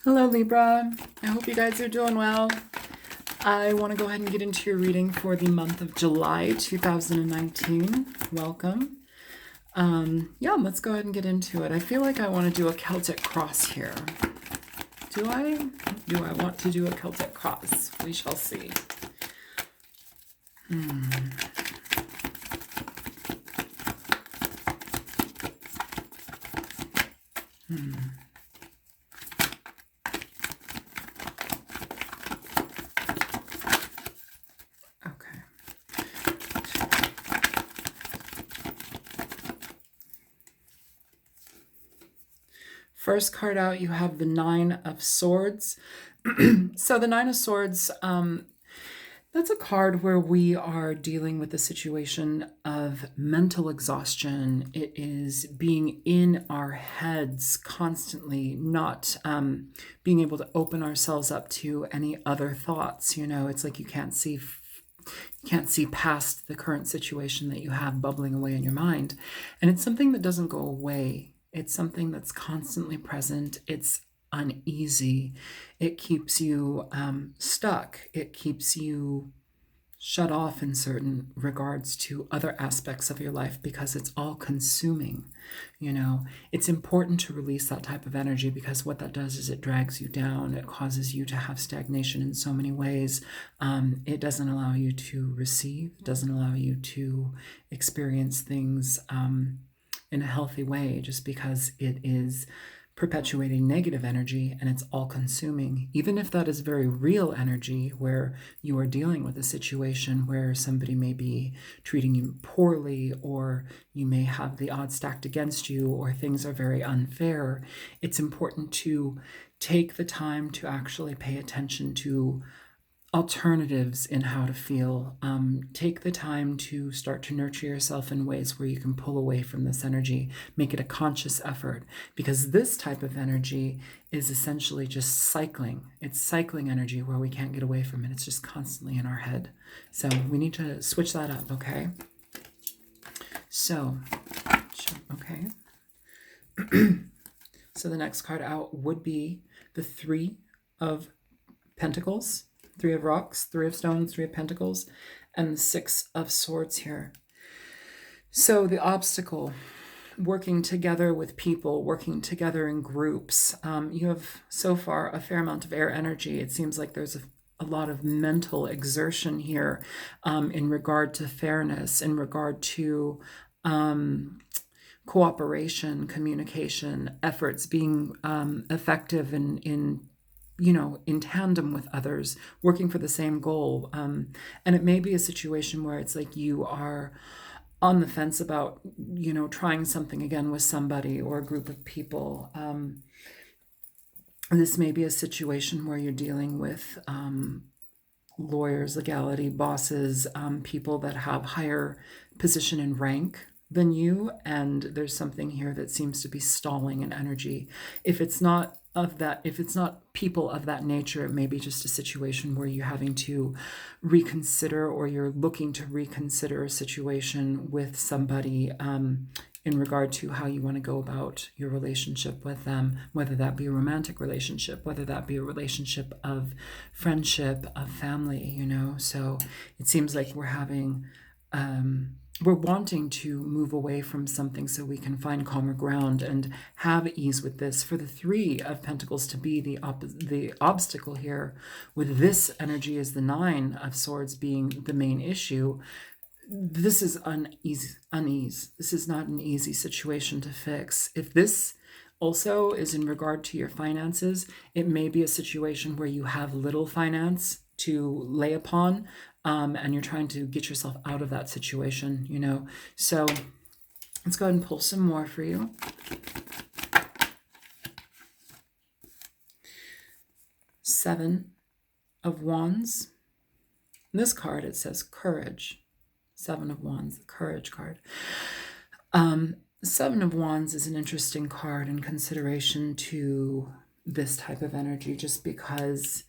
Hello, Libra. I hope you guys are doing well. I want to go ahead and get into your reading for the month of July 2019. Welcome. Yeah, let's go ahead and get into it. I feel like I want to do a Celtic cross here. Do I? Do I want to do a Celtic cross? We shall see. Okay. First card out, you have the Nine of Swords. So the Nine of Swords, that's a card where we are dealing with a situation of mental exhaustion. It is being in our heads constantly, not being able to open ourselves up to any other thoughts. You know, it's like you can't see past the current situation that you have bubbling away in your mind. And it's something that doesn't go away. It's something that's constantly present. It's uneasy. It keeps you stuck. It keeps you shut off in certain regards to other aspects of your life because it's all consuming. You know, it's important to release that type of energy because what that does is it drags you down. It causes you to have stagnation in so many ways. It doesn't allow you to receive, doesn't allow you to experience things in a healthy way, just because it is perpetuating negative energy and it's all consuming. Even if that is very real energy where you are dealing with a situation where somebody may be treating you poorly, or you may have the odds stacked against you, or things are very unfair, it's important to take the time to actually pay attention to alternatives in how to feel. Take the time to start to nurture yourself in ways where you can pull away from this energy. Make it a conscious effort, because this type of energy is essentially just cycling. It's cycling energy where we can't get away from it. It's just constantly in our head. So we need to switch that up, okay? So, okay. So the next card out would be the Three of Pentacles. Three of Rocks, Three of Stones, Three of Pentacles, and the Six of Swords here. So the obstacle, working together with people, working together in groups. You have so far a fair amount of air energy. It seems like there's a lot of mental exertion here in regard to fairness, in regard to cooperation, communication, efforts being effective in tandem with others, working for the same goal. And it may be a situation where it's like you are on the fence about, trying something again with somebody or a group of people. This may be a situation where you're dealing with lawyers, legality, bosses, people that have higher position and rank than you, and there's something here that seems to be stalling in energy. If it's not people of that nature, it may be just a situation where you're having to reconsider, or you're looking to reconsider a situation with somebody in regard to how you want to go about your relationship with them, whether that be a romantic relationship, whether that be a relationship of friendship, of family, So it seems like we're wanting to move away from something so we can find calmer ground and have ease with this. For the Three of Pentacles to be the obstacle here, with this energy as the Nine of Swords being the main issue, this is unease. This is not an easy situation to fix. If this also is in regard to your finances, it may be a situation where you have little finance to lay upon, and you're trying to get yourself out of that situation, So let's go ahead and pull some more for you. Seven of Wands. In this card, it says courage. Seven of Wands, the courage card. Seven of Wands is an interesting card in consideration to this type of energy, just because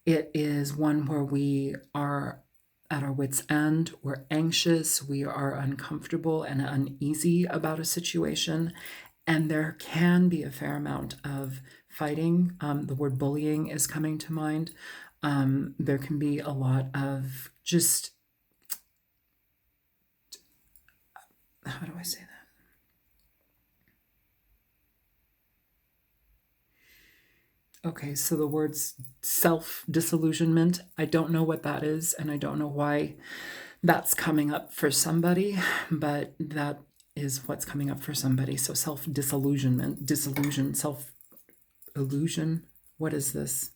it is one where we are at our wits' end, we're anxious, we are uncomfortable and uneasy about a situation, and there can be a fair amount of fighting. The word bullying is coming to mind. There can be a lot of just, how do I say that? Okay, so the words self-disillusionment, I don't know what that is, and I don't know why that's coming up for somebody, but that is what's coming up for somebody. So self-disillusionment, disillusion, self-illusion. What is this?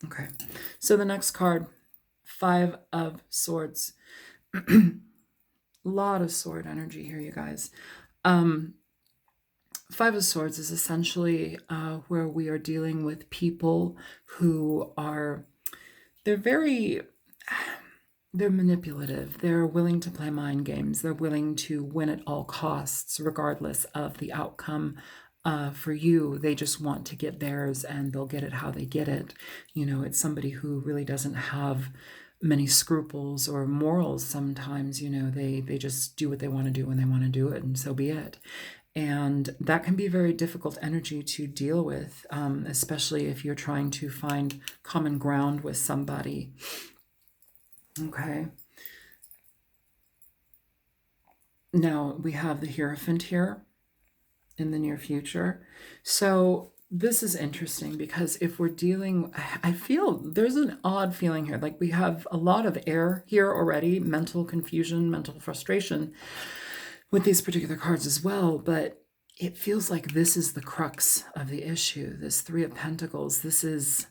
Okay, so the next card, 5 of Swords. Lot of sword energy here, you guys. 5 of Swords is essentially where we are dealing with people who are, they're manipulative. They're willing to play mind games. They're willing to win at all costs, regardless of the outcome. For you, they just want to get theirs, and they'll get it how they get it. You know, it's somebody who really doesn't have many scruples or morals sometimes. You know, they just do what they want to do when they want to do it, and so be it. And that can be a very difficult energy to deal with, especially if you're trying to find common ground with somebody. Okay. Now we have the Hierophant here in the near future. So this is interesting because if we're dealing, I feel there's an odd feeling here. Like we have a lot of air here already, mental confusion, mental frustration with these particular cards as well. But it feels like this is the crux of the issue. This 3 of Pentacles, this is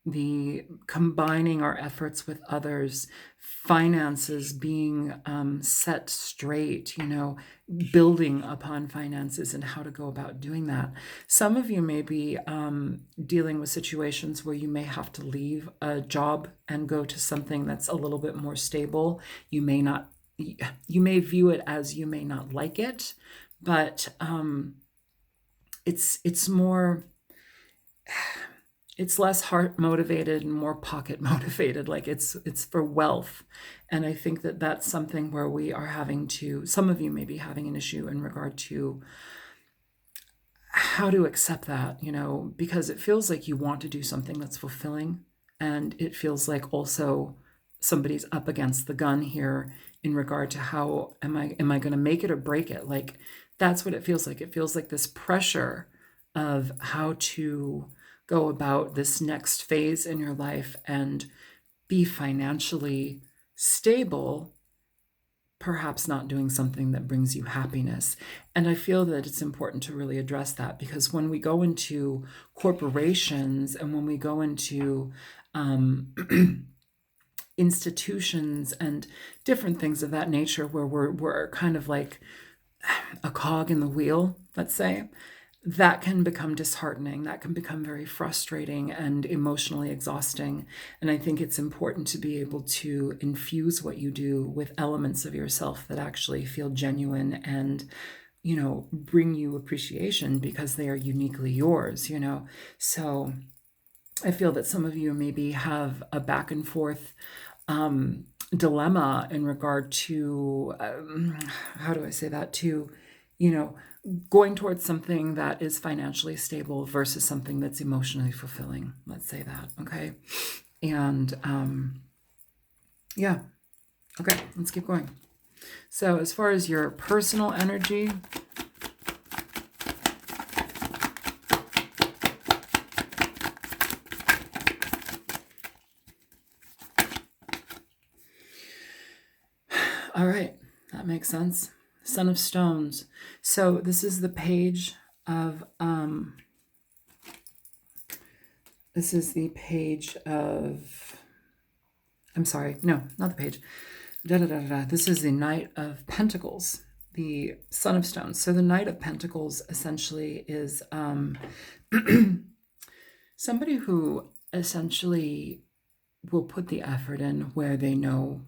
the combining our efforts with others, finances being set straight, you know, building upon finances and how to go about doing that. Some of you may be dealing with situations where you may have to leave a job and go to something that's a little bit more stable. You may not, you may view it as you may not like it, but it's more, it's less heart motivated and more pocket motivated. Like it's for wealth. And I think that that's something where we are having to, some of you may be having an issue in regard to how to accept that, you know, because it feels like you want to do something that's fulfilling. And it feels like also somebody's up against the gun here in regard to how am I going to make it or break it? Like that's what it feels like. It feels like this pressure of how to go about this next phase in your life and be financially stable, perhaps not doing something that brings you happiness. And I feel that it's important to really address that, because when we go into corporations and when we go into institutions and different things of that nature, where we're kind of like a cog in the wheel, let's say, that can become disheartening. That can become very frustrating and emotionally exhausting. And I think it's important to be able to infuse what you do with elements of yourself that actually feel genuine and, you know, bring you appreciation because they are uniquely yours, you know. So I feel that some of you maybe have a back and forth dilemma in regard to, how do I say that, to, you know, going towards something that is financially stable versus something that's emotionally fulfilling. Let's say that, okay? And yeah, okay, let's keep going. So as far as your personal energy, all right, that makes sense. Son of Stones. So this is the page of, this is the page of, I'm sorry, no, not the page. This is the Knight of Pentacles, the Son of Stones. So the Knight of Pentacles essentially is somebody who essentially will put the effort in where they know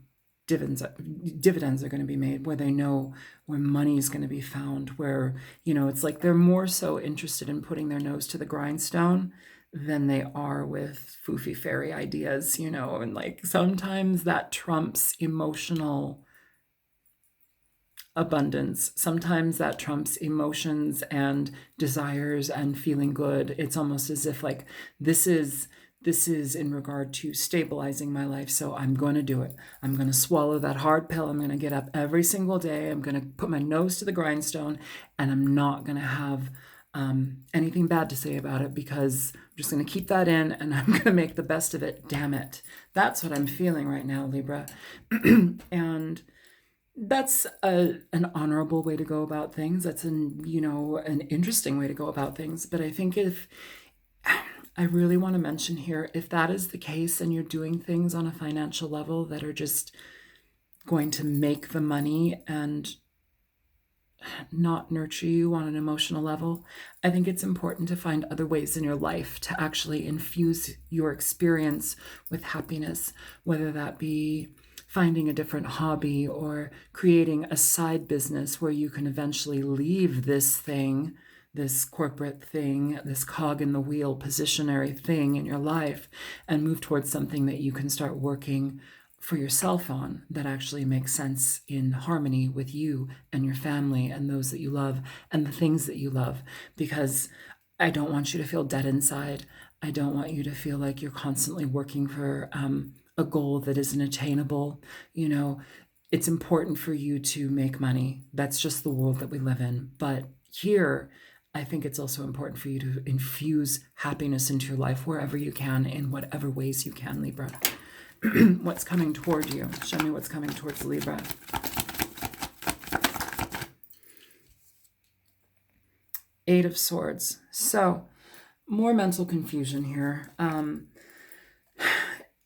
dividends are going to be made, where they know where money is going to be found, where, you know, it's like they're more so interested in putting their nose to the grindstone than they are with foofy fairy ideas, you know, and like sometimes that trumps emotional abundance. Sometimes that trumps emotions and desires and feeling good. It's almost as if like this is in regard to stabilizing my life. So I'm going to do it. I'm going to swallow that hard pill. I'm going to get up every single day. I'm going to put my nose to the grindstone, and I'm not going to have anything bad to say about it, because I'm just going to keep that in and I'm going to make the best of it. Damn it. That's what I'm feeling right now, Libra. And that's an honorable way to go about things. That's an interesting way to go about things. But I think if I really want to mention here, if that is the case and you're doing things on a financial level that are just going to make the money and not nurture you on an emotional level, I think it's important to find other ways in your life to actually infuse your experience with happiness, whether that be finding a different hobby or creating a side business where you can eventually leave this thing, this corporate thing, this cog in the wheel positionary thing in your life, and move towards something that you can start working for yourself on, that actually makes sense in harmony with you and your family and those that you love and the things that you love. Because I don't want you to feel dead inside. I don't want you to feel like you're constantly working for a goal that isn't attainable. It's important for you to make money. That's just the world that we live in. But here, I think it's also important for you to infuse happiness into your life wherever you can, in whatever ways you can, Libra. What's coming toward you? Show me what's coming towards Libra. Eight of Swords. So, more mental confusion here.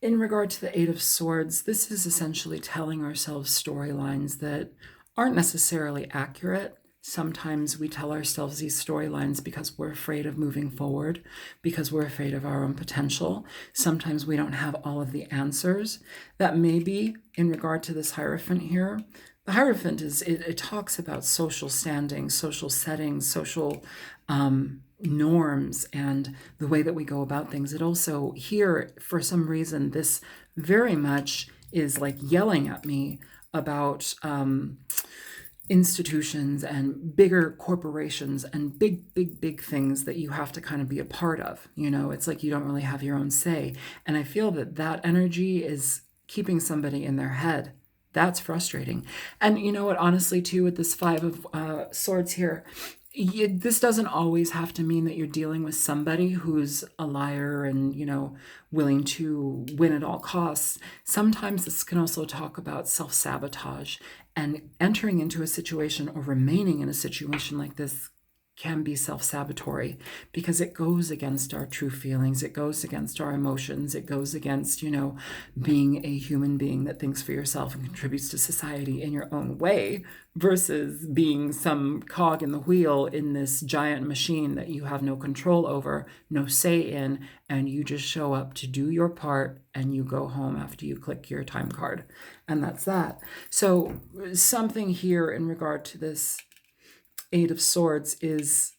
In regard to the Eight of Swords, this is essentially telling ourselves storylines that aren't necessarily accurate. Sometimes we tell ourselves these storylines because we're afraid of moving forward, because we're afraid of our own potential. Sometimes we don't have all of the answers. That may be in regard to this Hierophant here. The Hierophant it talks about social standing, social settings, social norms, and the way that we go about things. It also here, for some reason, this very much is like yelling at me about institutions and bigger corporations and big things that you have to kind of be a part of. It's like you don't really have your own say. And I feel that energy is keeping somebody in their head. That's frustrating. And you know what, honestly, too, with this Five of Swords here, this doesn't always have to mean that you're dealing with somebody who's a liar and, willing to win at all costs. Sometimes this can also talk about self-sabotage, and entering into a situation or remaining in a situation like this can be self-sabotatory, because it goes against our true feelings. It goes against our emotions. It goes against, being a human being that thinks for yourself and contributes to society in your own way, versus being some cog in the wheel in this giant machine that you have no control over, no say in, and you just show up to do your part and you go home after you click your time card. And that's that. So something here in regard to this Eight of Swords is,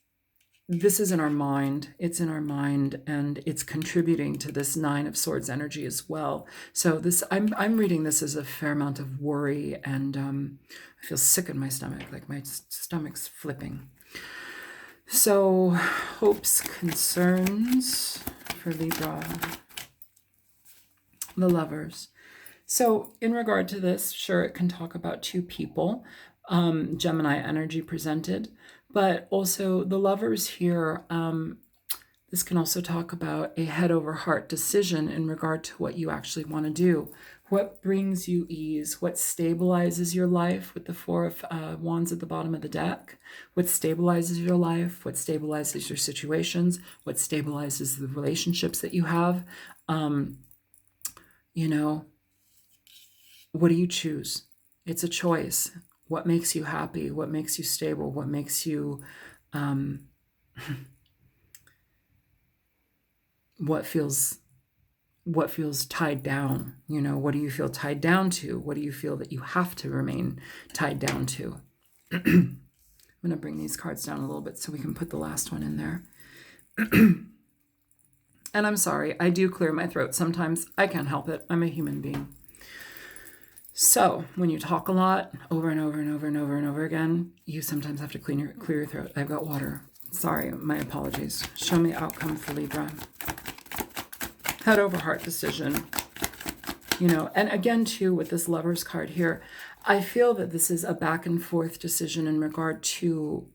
this is in our mind. It's in our mind, and it's contributing to this Nine of Swords energy as well. So this, I'm reading this as a fair amount of worry, and I feel sick in my stomach, like my stomach's flipping. So hopes, concerns for Libra, the Lovers. So in regard to this, sure, it can talk about two people. Gemini energy presented, but also the Lovers here, this can also talk about a head over heart decision in regard to what you actually want to do, what brings you ease, what stabilizes your life with the Four of Wands at the bottom of the deck, what stabilizes your life, what stabilizes your situations, what stabilizes the relationships that you have. What do you choose? It's a choice. What makes you happy? What makes you stable? What makes you, what feels tied down? What do you feel tied down to? What do you feel that you have to remain tied down to? I'm going to bring these cards down a little bit so we can put the last one in there. And I'm sorry, I do clear my throat sometimes. I can't help it. I'm a human being. So when you talk a lot over and over and over and over and over again, you sometimes have to clear your throat. I've got water. Sorry, my apologies. Show me outcome for Libra. Head over heart decision. And again, too, with this Lover's card here, I feel that this is a back and forth decision in regard to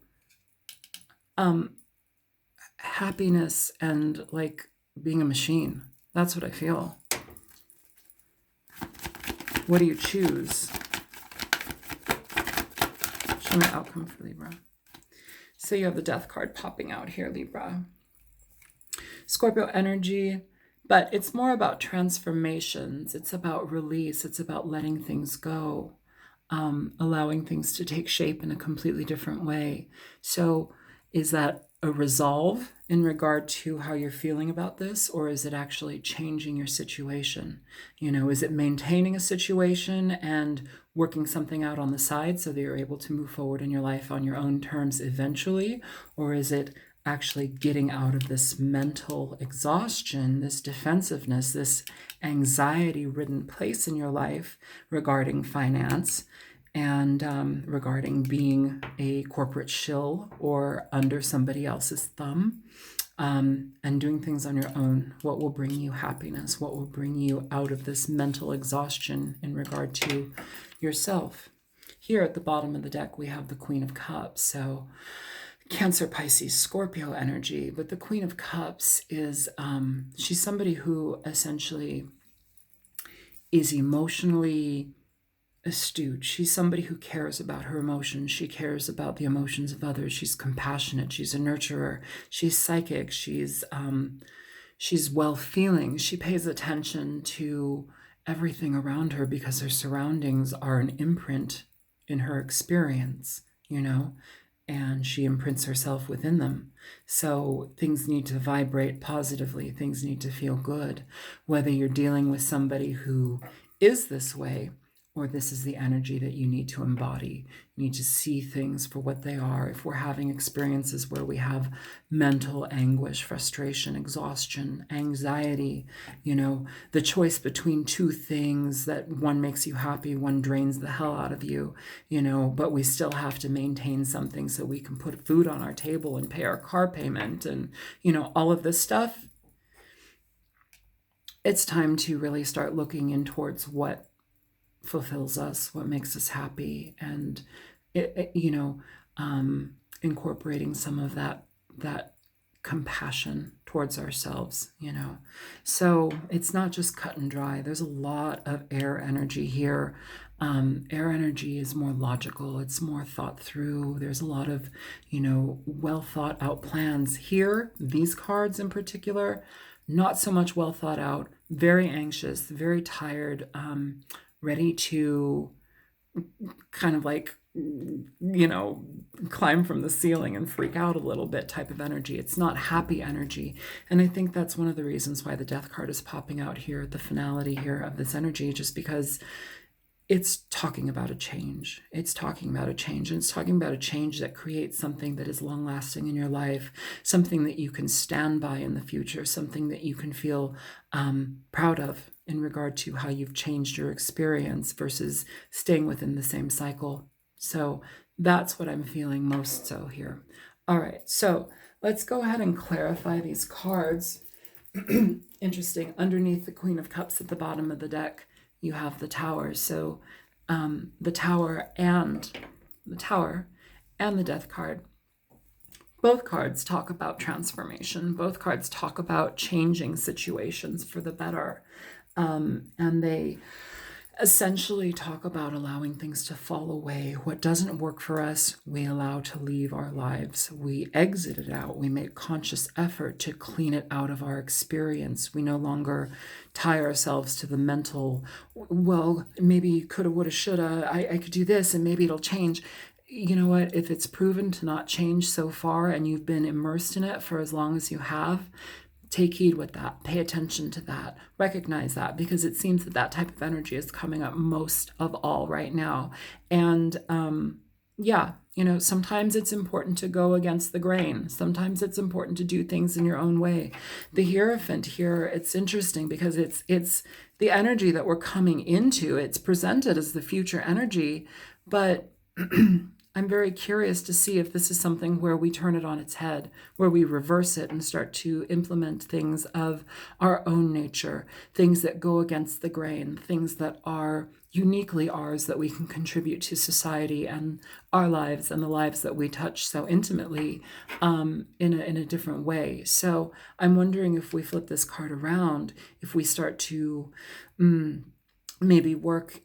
happiness and like being a machine. That's what I feel. What do you choose? Show me outcome for Libra. So you have the Death card popping out here, Libra. Scorpio energy, but it's more about transformations. It's about release. It's about letting things go, allowing things to take shape in a completely different way. So is that a resolve in regard to how you're feeling about this, or is it actually changing your situation? Is it maintaining a situation and working something out on the side so that you're able to move forward in your life on your own terms eventually? Or is it actually getting out of this mental exhaustion, this defensiveness, this anxiety-ridden place in your life regarding finance and regarding being a corporate shill or under somebody else's thumb, and doing things on your own? What will bring you happiness? What will bring you out of this mental exhaustion in regard to yourself? Here at the bottom of the deck, we have the Queen of Cups. So Cancer, Pisces, Scorpio energy. But the Queen of Cups is, she's somebody who essentially is emotionally astute. She's somebody who cares about her emotions. She cares about the emotions of others. She's compassionate. She's a nurturer. She's psychic. She's well-feeling. She pays attention to everything around her because her surroundings are an imprint in her experience, and she imprints herself within them. So things need to vibrate positively. Things need to feel good. Whether you're dealing with somebody who is this way, or this is the energy that you need to embody. You need to see things for what they are. If we're having experiences where we have mental anguish, frustration, exhaustion, anxiety, the choice between two things, that one makes you happy, one drains the hell out of you, but we still have to maintain something so we can put food on our table and pay our car payment and, all of this stuff. It's time to really start looking in towards what fulfills us, what makes us happy, and incorporating some of that compassion towards ourselves. So it's not just cut and dry. There's a lot of air energy here. Air energy is more logical. It's more thought through. There's a lot of well thought out plans here. These cards in particular, not so much well thought out. Very anxious, very tired, ready to kind of like, climb from the ceiling and freak out a little bit type of energy. It's not happy energy. And I think that's one of the reasons why the Death card is popping out here at the finality here of this energy, just because it's talking about a change. It's talking about a change, and it's talking about a change that creates something that is long lasting in your life, something that you can stand by in the future, something that you can feel proud of in regard to how you've changed your experience versus staying within the same cycle. So that's what I'm feeling most so here. All right, so let's go ahead and clarify these cards. Interesting. Underneath the Queen of Cups at the bottom of the deck, you have the Tower. So the Tower and the Death card. Both cards talk about transformation. Both cards talk about changing situations for the better. And they essentially talk about allowing things to fall away. What doesn't work for us, we allow to leave our lives. We exit it out. We make conscious effort to clean it out of our experience. We no longer tie ourselves to the mental, well, maybe coulda, woulda, shoulda, I could do this and maybe it'll change. You know what? If it's proven to not change so far and you've been immersed in it for as long as you have, take heed with that. Pay attention to that. Recognize that, because it seems that type of energy is coming up most of all right now. And yeah, sometimes it's important to go against the grain. Sometimes it's important to do things in your own way. The Hierophant here, it's interesting because it's the energy that we're coming into. It's presented as the future energy, but I'm very curious to see if this is something where we turn it on its head, where we reverse it and start to implement things of our own nature, things that go against the grain, things that are uniquely ours that we can contribute to society and our lives and the lives that we touch so intimately in a different way. So I'm wondering if we flip this card around, if we start to maybe work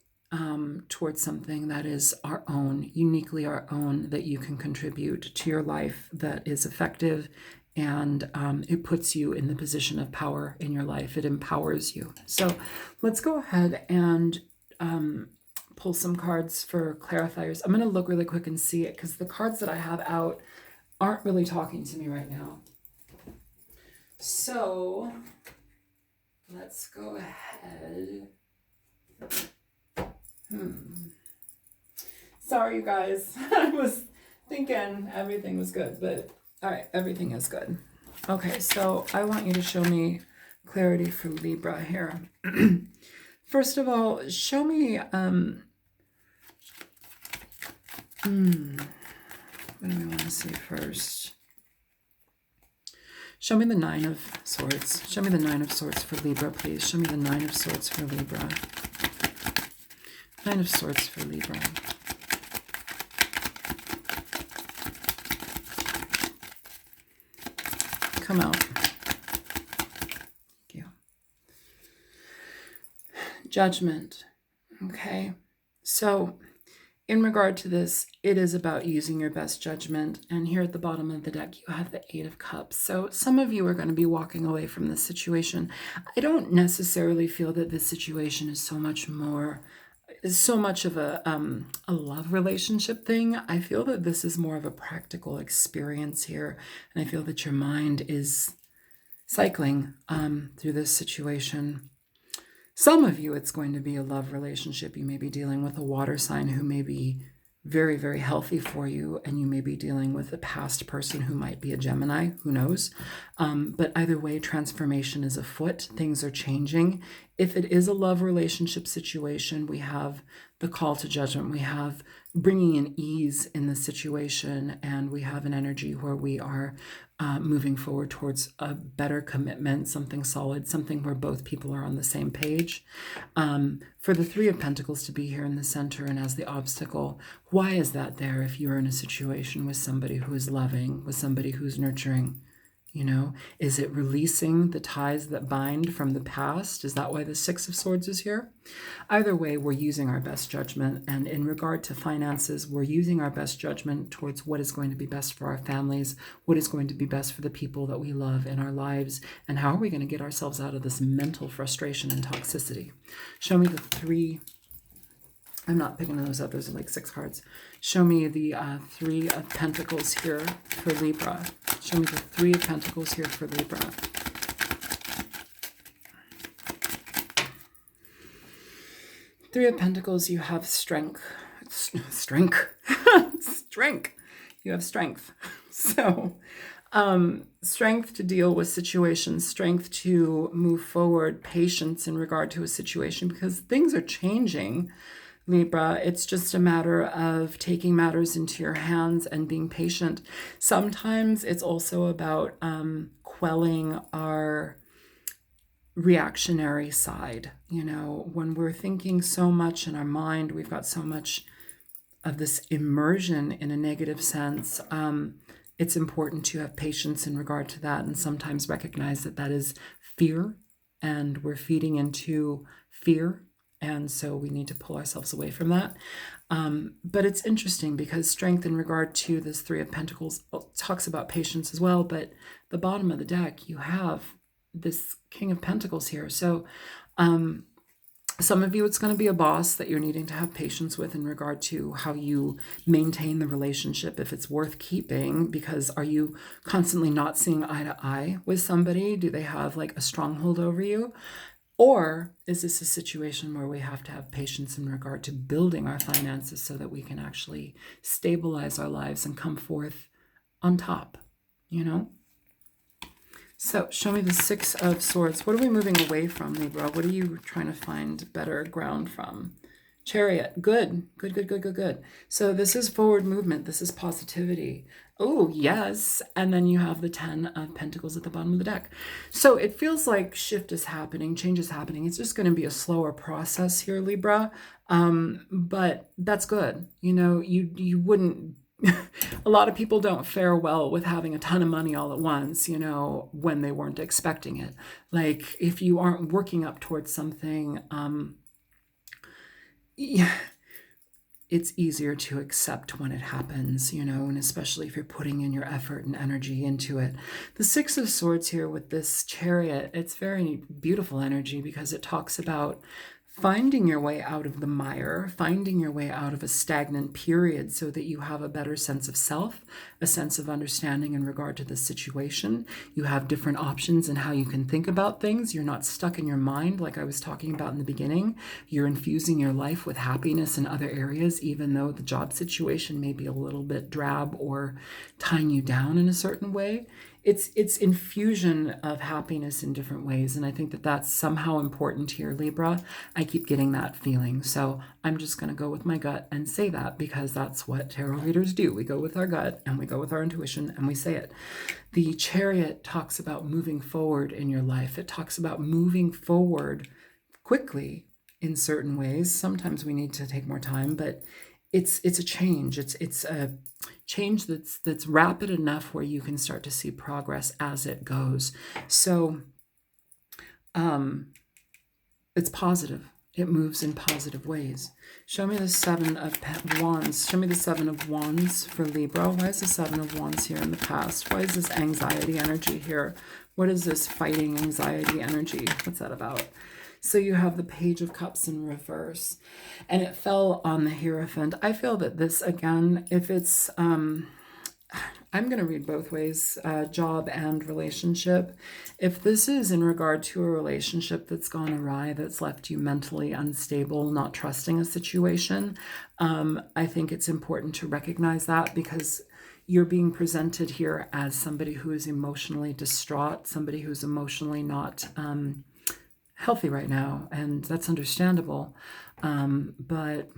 towards something that is our own, uniquely our own, that you can contribute to your life, that is effective, and it puts you in the position of power in your life. It empowers you. So let's go ahead and pull some cards for clarifiers. I'm going to look really quick and see it because the cards that I have out aren't really talking to me right now. So let's go ahead. Sorry, you guys. I was thinking everything was good, but all right, everything is good. Okay, so I want you to show me clarity for Libra here. First of all, show me, what do we want to see first? Show me the Nine of Swords. Show me the Nine of Swords for Libra, please. Show me the Nine of Swords for Libra. Nine of Swords for Libra. Come out. Thank you. Judgment. Okay. So in regard to this, it is about using your best judgment. And here at the bottom of the deck, you have the Eight of Cups. So some of you are going to be walking away from this situation. I don't necessarily feel that this situation is so much of a love relationship thing. I feel that this is more of a practical experience here. And I feel that your mind is cycling through this situation. Some of you, it's going to be a love relationship. You may be dealing with a water sign who may be very, very healthy for you, and you may be dealing with a past person who might be a Gemini, who knows. But either way, transformation is afoot. Things are changing. If it is a love relationship situation, we have the call to judgment. We have bringing an ease in the situation, and we have an energy where we are moving forward towards a better commitment, something solid, something where both people are on the same page. For the Three of Pentacles to be here in the center and as the obstacle, why is that there if you're in a situation with somebody who is loving, with somebody who's nurturing? Is it releasing the ties that bind from the past? Is that why the Six of Swords is here? Either way, we're using our best judgment. And in regard to finances, we're using our best judgment towards what is going to be best for our families, what is going to be best for the people that we love in our lives, and how are we going to get ourselves out of this mental frustration and toxicity. Show me the three. I'm not picking those up. Those are like 6 cards. Show me the Three of Pentacles here for Libra. Show me the Three of Pentacles here for Libra. Three of Pentacles, you have strength. Strength. Strength. You have strength. So, strength to deal with situations, strength to move forward, patience in regard to a situation, because things are changing. Libra, it's just a matter of taking matters into your hands and being patient. Sometimes it's also about quelling our reactionary side. When we're thinking so much in our mind, we've got so much of this immersion in a negative sense. It's important to have patience in regard to that and sometimes recognize that that is fear and we're feeding into fear. And so we need to pull ourselves away from that. But it's interesting because strength in regard to this Three of Pentacles talks about patience as well. But the bottom of the deck, you have this King of Pentacles here. So some of you, it's going to be a boss that you're needing to have patience with in regard to how you maintain the relationship, if it's worth keeping, because are you constantly not seeing eye to eye with somebody? Do they have like a stronghold over you? Or is this a situation where we have to have patience in regard to building our finances so that we can actually stabilize our lives and come forth on top, you know? So show me the Six of Swords. What are we moving away from, Libra? What are you trying to find better ground from? Chariot. Good. Good, good, good, good, good. So this is forward movement. This is positivity. Oh, yes. And then you have the 10 of Pentacles at the bottom of the deck. So it feels like shift is happening, change is happening. It's just going to be a slower process here, Libra. But that's good. You know, you wouldn't a lot of people don't fare well with having a ton of money all at once, you know, when they weren't expecting it. Like if you aren't working up towards something, yeah, it's easier to accept when it happens, you know, and especially if you're putting in your effort and energy into it. The Six of Swords here with this Chariot, it's very beautiful energy because it talks about finding your way out of the mire, finding your way out of a stagnant period so that you have a better sense of self, a sense of understanding in regard to the situation. You have different options in how you can think about things. You're not stuck in your mind like I was talking about in the beginning. You're infusing your life with happiness in other areas, even though the job situation may be a little bit drab or tying you down in a certain way. It's infusion of happiness in different ways. And I think that that's somehow important here, Libra. I keep getting that feeling. So I'm just going to go with my gut and say that because that's what tarot readers do. We go with our gut and we go with our intuition and we say it. The Chariot talks about moving forward in your life. It talks about moving forward quickly in certain ways. Sometimes we need to take more time, but it's a change. It's a change that's rapid enough where you can start to see progress as it goes. So it's positive. It moves in positive ways. Show me the Seven of Wands. Show me the Seven of Wands for Libra. Why is the Seven of Wands here in the past? Why is this anxiety energy here? What is this fighting anxiety energy? What's that about? So you have the Page of Cups in reverse, and it fell on the Hierophant. I feel that this, again, if it's, I'm going to read both ways, job and relationship. If this is in regard to a relationship that's gone awry, that's left you mentally unstable, not trusting a situation, I think it's important to recognize that because you're being presented here as somebody who is emotionally distraught, somebody who's emotionally not healthy right now, and that's understandable. But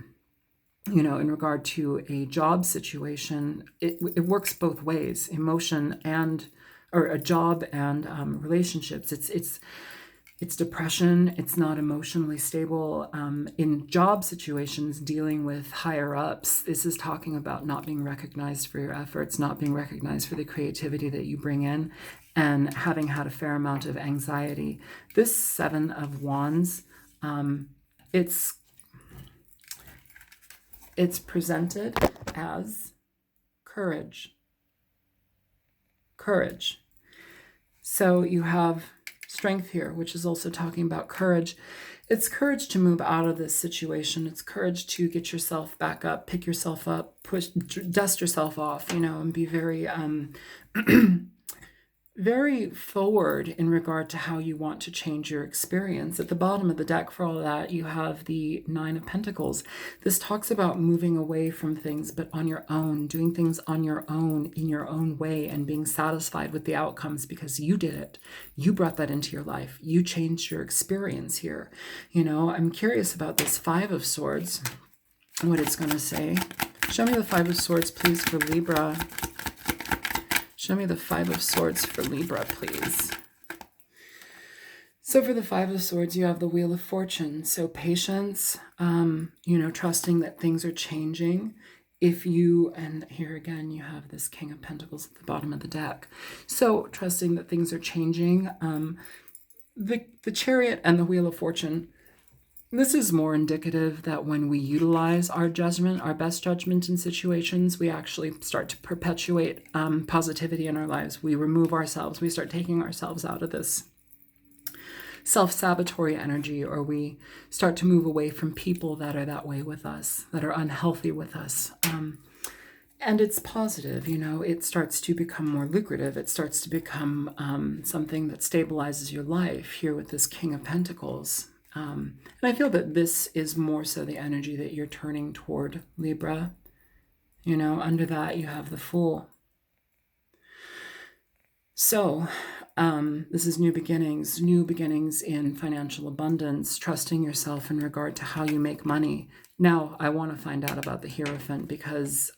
you know, in regard to a job situation, it works both ways, emotion and, or a job and relationships. It's depression. It's not emotionally stable. In job situations, dealing with higher ups, this is talking about not being recognized for your efforts, not being recognized for the creativity that you bring in, and having had a fair amount of anxiety. This Seven of Wands, it's presented as courage. Courage. So you have Strength here, which is also talking about courage. It's courage to move out of this situation. It's courage to get yourself back up, pick yourself up, dust yourself off, you know, and be very very forward in regard to how you want to change your experience. At the bottom of the deck for all of that, you have the Nine of Pentacles. This talks about moving away from things, but on your own, doing things on your own, in your own way, and being satisfied with the outcomes because you did it. You brought that into your life. You changed your experience here. You know, I'm curious about this Five of Swords, what it's going to say. Show me the Five of Swords, please, for Libra. Show me the Five of Swords for Libra, please. So for the Five of Swords, you have the Wheel of Fortune. So patience, you know, trusting that things are changing. If you, and here again, you have this King of Pentacles at the bottom of the deck. So trusting that things are changing. The Chariot and the Wheel of Fortune, this is more indicative that when we utilize our judgment, our best judgment in situations, we actually start to perpetuate positivity in our lives. We remove ourselves. We start taking ourselves out of this self-sabotatory energy, or we start to move away from people that are that way with us, that are unhealthy with us. And it's positive, it starts to become more lucrative. It starts to become something that stabilizes your life here with this King of Pentacles. And I feel that this is more so the energy that you're turning toward, Libra. Under that you have the Fool. So this is new beginnings in financial abundance, trusting yourself in regard to how you make money. Now, I want to find out about the Hierophant because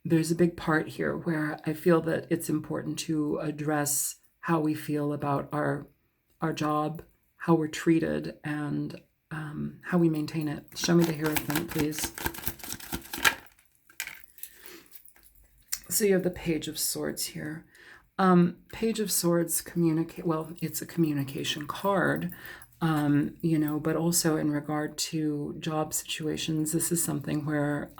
there's a big part here where I feel that it's important to address how we feel about our job, how we're treated, and how we maintain it. Show me the Hierophant, please. So you have the Page of Swords here. Page of Swords it's a communication card, but also in regard to job situations, this is something where,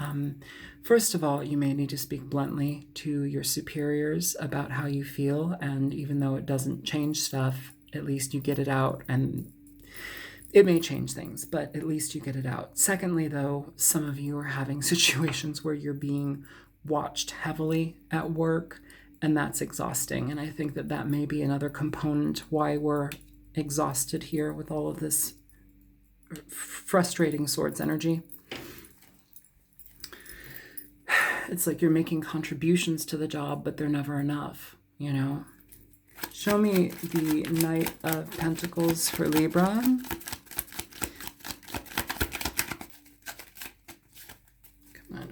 first of all, you may need to speak bluntly to your superiors about how you feel. And even though it doesn't change stuff, at least you get it out, and it may change things, but at least you get it out. Secondly, though, some of you are having situations where you're being watched heavily at work, and that's exhausting. And I think that that may be another component why we're exhausted here with all of this frustrating Swords energy. It's like you're making contributions to the job, but they're never enough, Show me the Knight of Pentacles for Libra.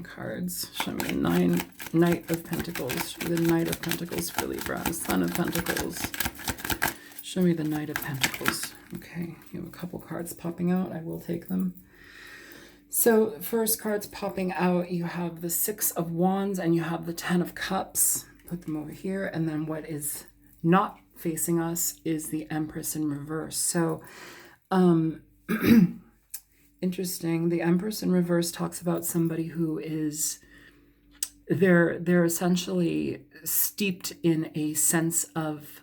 Cards. Show me the Knight of Pentacles. The Knight of Pentacles for Libra. The Son of Pentacles. Show me the Knight of Pentacles. Okay, you have a couple cards popping out. I will take them. So first cards popping out, you have the Six of Wands and you have the Ten of Cups. Put them over here. And then what is not facing us is the Empress in reverse. So, interesting. The Empress in reverse talks about somebody who is, they're essentially steeped in a sense of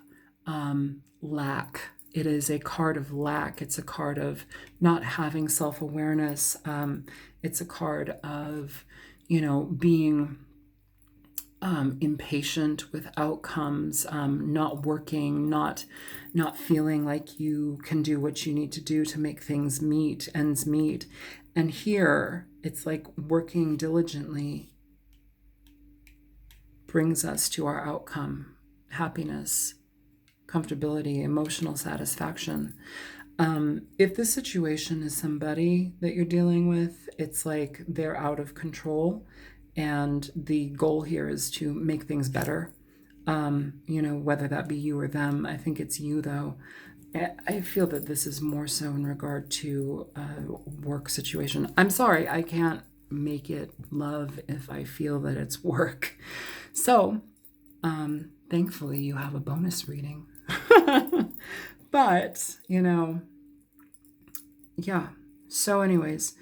lack. It is a card of lack. It's a card of not having self-awareness. It's a card of, being impatient with outcomes, not working, not feeling like you can do what you need to do to make things ends meet. And here it's like working diligently brings us to our outcome, happiness, comfortability, emotional satisfaction. If this situation is somebody that you're dealing with, it's like they're out of control. And the goal here is to make things better, whether that be you or them. I think it's you, though. I feel that this is more so in regard to a work situation. I'm sorry, I can't make it love if I feel that it's work. So, thankfully, you have a bonus reading. But, yeah. So anyways,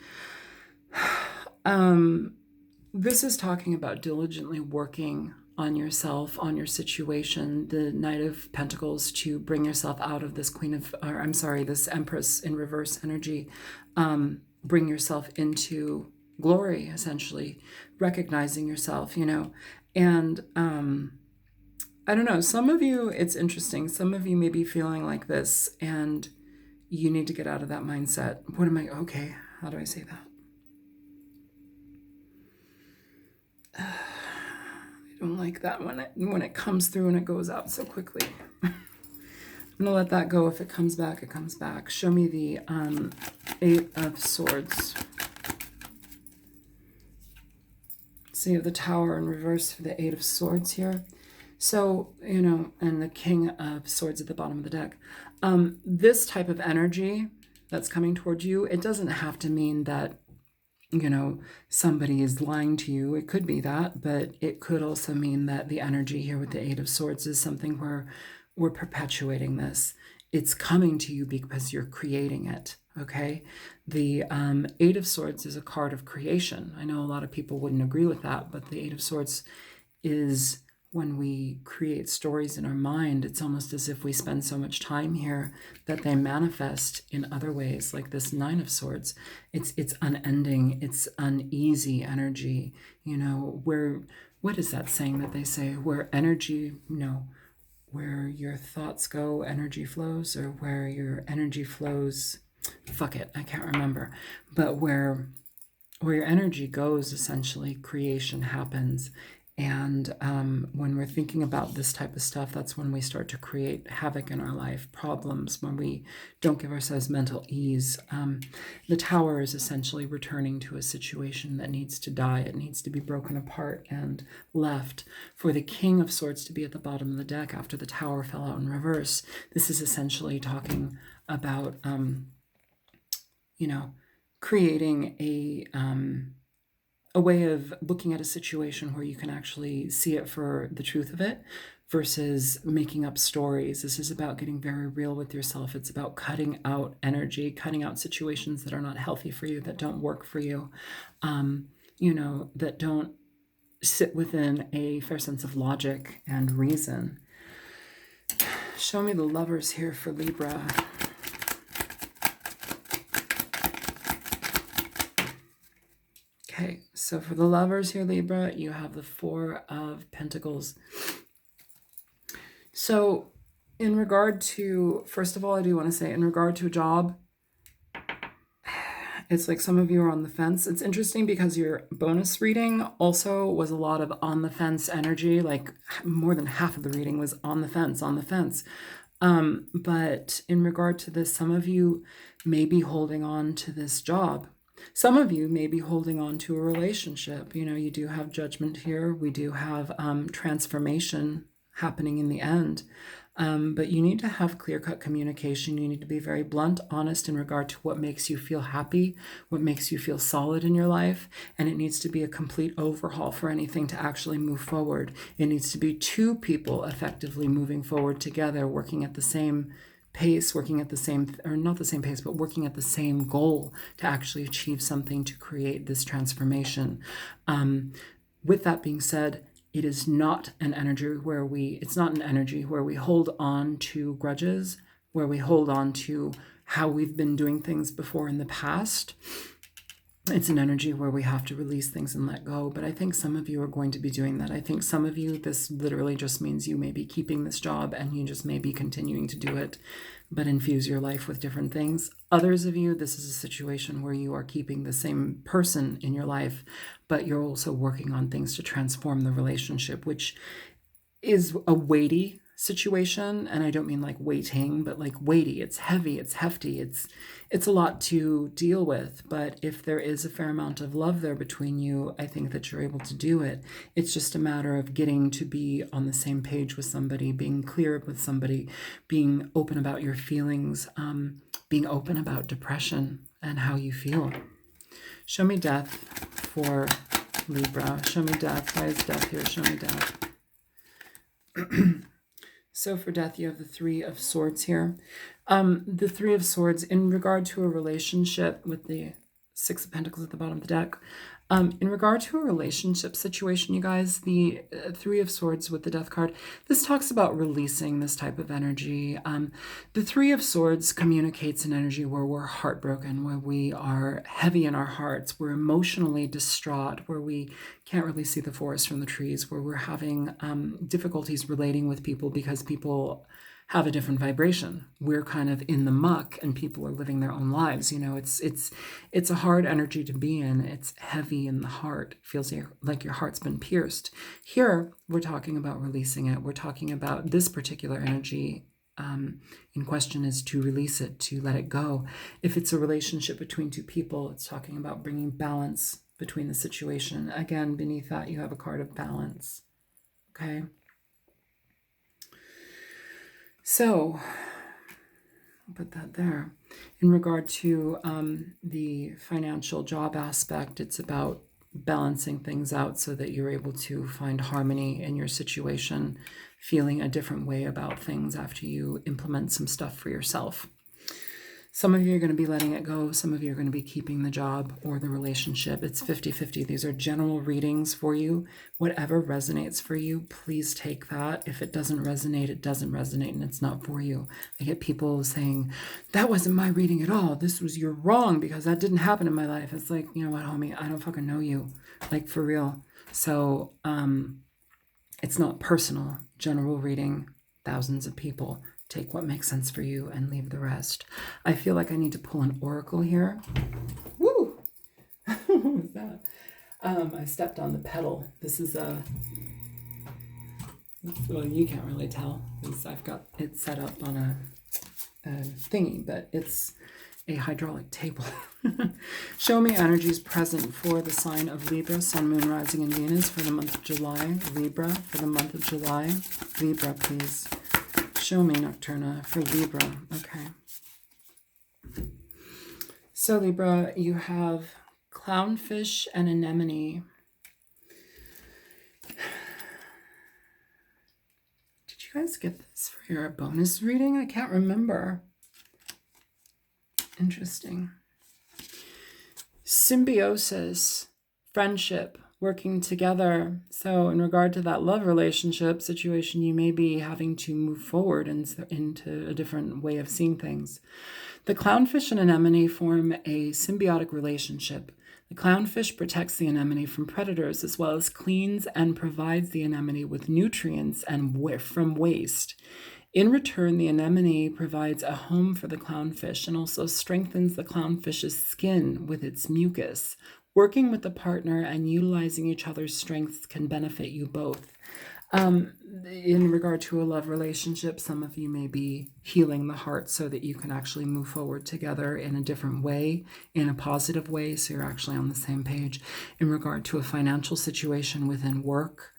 this is talking about diligently working on yourself, on your situation, the Knight of Pentacles, to bring yourself out of this this Empress in reverse energy, bring yourself into glory, essentially, recognizing yourself, and I don't know, some of you, it's interesting, some of you may be feeling like this, and you need to get out of that mindset. Okay, how do I say that? I don't like that when it comes through and it goes out so quickly. I'm gonna let that go. If it comes back, it comes back. Show me the Eight of Swords. So you have the Tower in reverse for the Eight of Swords here. So, and the King of Swords at the bottom of the deck. This type of energy that's coming towards you, it doesn't have to mean that somebody is lying to you. It could be that, but it could also mean that the energy here with the Eight of Swords is something where we're perpetuating this. It's coming to you because you're creating it, okay? The Eight of Swords is a card of creation. I know a lot of people wouldn't agree with that, but the Eight of Swords is when we create stories in our mind, it's almost as if we spend so much time here that they manifest in other ways, like this Nine of Swords. It's unending, it's uneasy energy, where, what is that saying that they say, where energy, where your thoughts go, energy flows, or where your energy flows, fuck it, I can't remember, but where your energy goes, essentially, creation happens. And when we're thinking about this type of stuff, that's when we start to create havoc in our life, problems, when we don't give ourselves mental ease. The Tower is essentially returning to a situation that needs to die. It needs to be broken apart and left. For the King of Swords to be at the bottom of the deck after the Tower fell out in reverse, this is essentially talking about, creating a way of looking at a situation where you can actually see it for the truth of it versus making up stories. This is about getting very real with yourself. It's about cutting out energy, cutting out situations that are not healthy for you, that don't work for you, that don't sit within a fair sense of logic and reason. Show me the Lovers here for Libra. Okay, so for the Lovers here, Libra, you have the Four of Pentacles. So in regard to, first of all, I do want to say, in regard to a job, it's like some of you are on the fence. It's interesting because your bonus reading also was a lot of on the fence energy, like more than half of the reading was on the fence, on the fence. But in regard to this, some of you may be holding on to this job. Some of you may be holding on to a relationship. You do have Judgment here. We do have transformation happening in the end. But you need to have clear-cut communication. You need to be very blunt, honest in regard to what makes you feel happy, what makes you feel solid in your life. And it needs to be a complete overhaul for anything to actually move forward. It needs to be two people effectively moving forward together, working at the same pace, working at the same, or not the same pace, but working at the same goal to actually achieve something to create this transformation. With that being said, it is not an energy where it's not an energy where we hold on to grudges, where we hold on to how we've been doing things before in the past. It's an energy where we have to release things and let go. But I think some of you are going to be doing that. I think some of you, this literally just means you may be keeping this job and you just may be continuing to do it, but infuse your life with different things. Others of you, this is a situation where you are keeping the same person in your life, but you're also working on things to transform the relationship, which is a weighty situation. And I don't mean like waiting, but like weighty. It's heavy, it's hefty, it's a lot to deal with. But if there is a fair amount of love there between you, I think that you're able to do it. It's just a matter of getting to be on the same page with somebody, being clear with somebody, being open about your feelings, being open about depression and how you feel. Show me Death for Libra. Show me Death. Why is Death here? Show me Death. So for Death, you have the Three of Swords here. The Three of Swords, in regard to a relationship with the Six of Pentacles at the bottom of the deck, in regard to a relationship situation, you guys, the Three of Swords with the Death card, this talks about releasing this type of energy. The Three of Swords communicates an energy where we're heartbroken, where we are heavy in our hearts, we're emotionally distraught, where we can't really see the forest from the trees, where we're having difficulties relating with people because people have a different vibration. We're kind of in the muck and people are living their own lives. It's a hard energy to be in. It's heavy in the heart. It feels like your heart's been pierced. Here, we're talking about releasing it. We're talking about this particular energy in question is to release it, to let it go. If it's a relationship between two people, it's talking about bringing balance between the situation. Again, beneath that, you have a card of balance. Okay. So, I'll put that there. In regard to the financial job aspect, it's about balancing things out so that you're able to find harmony in your situation, feeling a different way about things after you implement some stuff for yourself. Some of you are going to be letting it go. Some of you are going to be keeping the job or the relationship. It's 50-50. These are general readings for you. Whatever resonates for you, please take that. If it doesn't resonate, it doesn't resonate and it's not for you. I get people saying, that wasn't my reading at all. You're wrong because that didn't happen in my life. It's like, you know what, homie, I don't fucking know you. Like, for real. So, it's not personal. General reading, thousands of people. Take what makes sense for you and leave the rest. I feel like I need to pull an oracle here. Woo! What was that? I stepped on the pedal. This is well, you can't really tell because I've got it set up on a thingy, but it's a hydraulic table. Show me energies present for the sign of Libra, Sun, Moon, Rising, and Venus for the month of July. Libra for the month of July. Libra, please. Show me, Nocturna, for Libra. Okay. So, Libra, you have clownfish and anemone. Did you guys get this for your bonus reading? I can't remember. Interesting. Symbiosis, friendship, working together. So in regard to that love relationship situation, you may be having to move forward into a different way of seeing things. The clownfish and anemone form a symbiotic relationship. The clownfish protects the anemone from predators as well as cleans and provides the anemone with nutrients and from waste. In return, the anemone provides a home for the clownfish and also strengthens the clownfish's skin with its mucus. Working with a partner and utilizing each other's strengths can benefit you both. In regard to a love relationship, some of you may be healing the heart so that you can actually move forward together in a different way, in a positive way, so you're actually on the same page. In regard to a financial situation within work,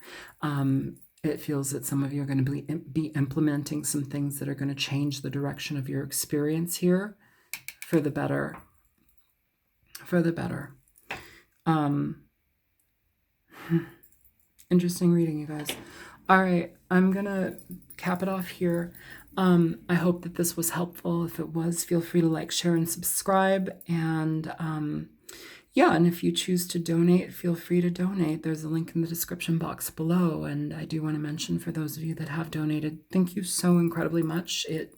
it feels that some of you are going to be implementing some things that are going to change the direction of your experience here for the better. For the better. Interesting reading, you guys. All right, I'm gonna cap it off here. I hope that this was helpful. If it was, feel free to like, share, and subscribe. And yeah, and if you choose to donate, feel free to donate. There's a link in the description box below. And I do want to mention, for those of you that have donated, thank you so incredibly much. It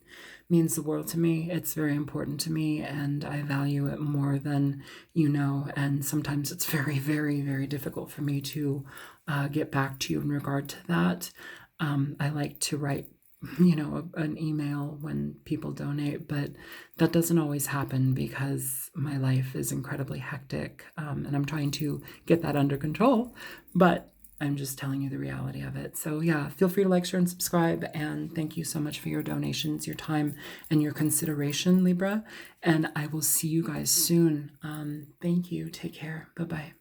means the world to me. It's very important to me, and I value it more than you know. And sometimes it's very, very, very difficult for me to get back to you in regard to that. I like to write, an email when people donate, but that doesn't always happen because my life is incredibly hectic, and I'm trying to get that under control, but I'm just telling you the reality of it. So yeah, feel free to like, share, and subscribe. And thank you so much for your donations, your time, and your consideration, Libra. And I will see you guys soon. Thank you. Take care. Bye-bye.